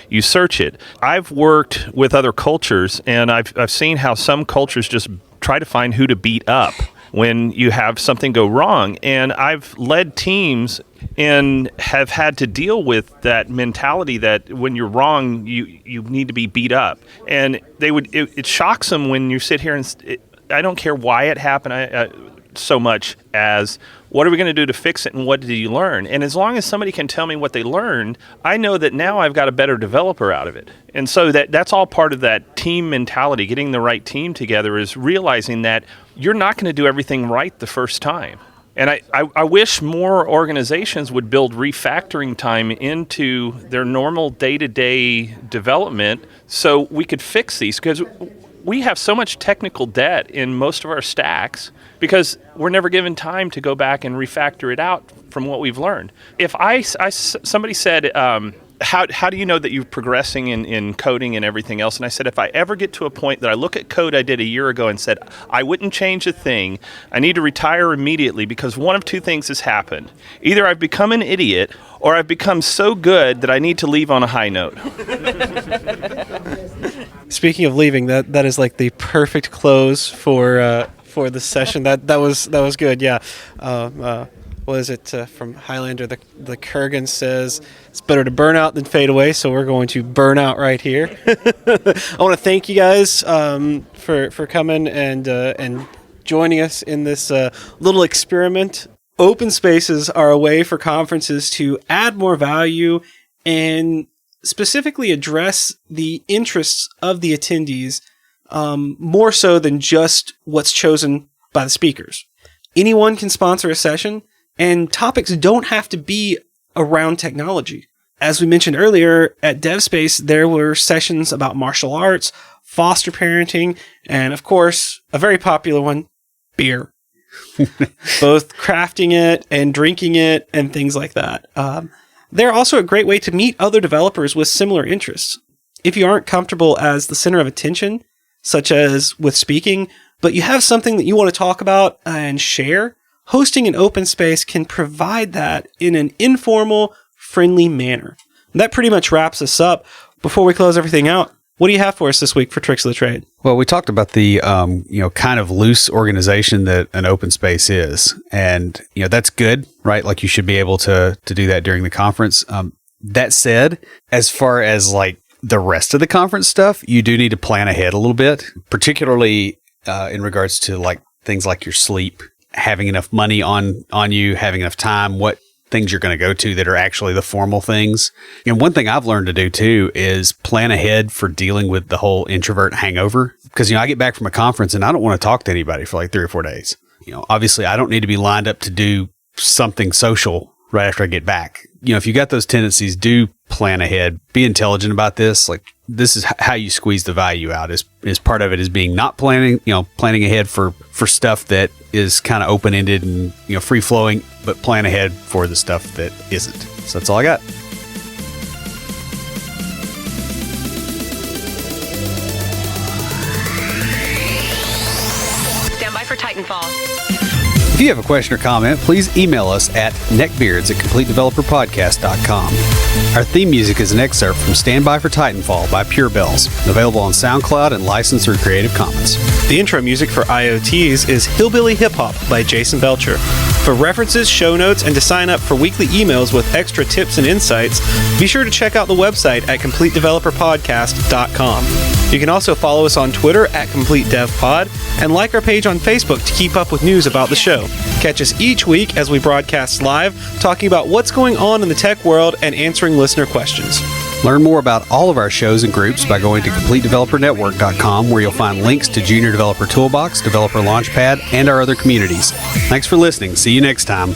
you search it. I've worked with other cultures, and I've seen how some cultures just try to find who to beat up when you have something go wrong. And I've led teams and have had to deal with that mentality that when you're wrong, you need to be beat up. And it shocks them when you sit here and I don't care why it happened. So much as what are we going to do to fix it and what did you learn? And as long as somebody can tell me what they learned, I know that now I've got a better developer out of it. And so that's all part of that team mentality. Getting the right team together is realizing that you're not going to do everything right the first time. And I wish more organizations would build refactoring time into their normal day-to-day development so we could fix these, because we have so much technical debt in most of our stacks because we're never given time to go back and refactor it out from what we've learned. If somebody said, how do you know that you're progressing in coding and everything else? And I said, if I ever get to a point that I look at code I did a year ago and said, I wouldn't change a thing, I need to retire immediately because one of two things has happened. Either I've become an idiot or I've become so good that I need to leave on a high note. Speaking of leaving, that is like the perfect close for the session. That was good. Yeah. What is it from Highlander? The Kurgan says it's better to burn out than fade away. So we're going to burn out right here. I want to thank you guys for coming and joining us in this little experiment. Open spaces are a way for conferences to add more value and specifically address the interests of the attendees more so than just what's chosen by the speakers. Anyone can sponsor a session, and topics don't have to be around technology. As we mentioned earlier, at DevSpace, there were sessions about martial arts, foster parenting, and of course, a very popular one, beer. Both crafting it and drinking it and things like that. They're also a great way to meet other developers with similar interests. If you aren't comfortable as the center of attention, such as with speaking, but you have something that you want to talk about and share, hosting an open space can provide that in an informal, friendly manner. And that pretty much wraps us up. Before we close everything out, what do you have for us this week for Tricks of the Trade? Well, we talked about the kind of loose organization that an open space is, and that's good, right? Like you should be able to do that during the conference. That said, as far as like the rest of the conference stuff, you do need to plan ahead a little bit, particularly in regards to like things like your sleep, having enough money on you, having enough time, what things you're going to go to that are actually the formal things. And one thing I've learned to do too is plan ahead for dealing with the whole introvert hangover. Because, I get back from a conference and I don't want to talk to anybody for like 3 or 4 days. Obviously I don't need to be lined up to do something social right after I get back. If you got those tendencies, do plan ahead, be intelligent about this. Like, this is how you squeeze the value out is part of it is being not planning, planning ahead for stuff that is kind of open-ended and, free flowing, but plan ahead for the stuff that isn't. So that's all I got. Stand by for Titanfall. If you have a question or comment, please email us at neckbeards@CompleteDeveloperPodcast.com. Our theme music is an excerpt from Stand By for Titanfall by Pure Bells, available on SoundCloud and licensed through Creative Commons. The intro music for IoTs is Hillbilly Hip Hop by Jason Belcher. For references, show notes, and to sign up for weekly emails with extra tips and insights, be sure to check out the website at CompleteDeveloperPodcast.com. You can also follow us on Twitter at CompleteDevPod and like our page on Facebook to keep up with news about the show. Catch us each week as we broadcast live, talking about what's going on in the tech world and answering listener questions. Learn more about all of our shows and groups by going to CompleteDeveloperNetwork.com, where you'll find links to Junior Developer Toolbox, Developer Launchpad, and our other communities. Thanks for listening. See you next time.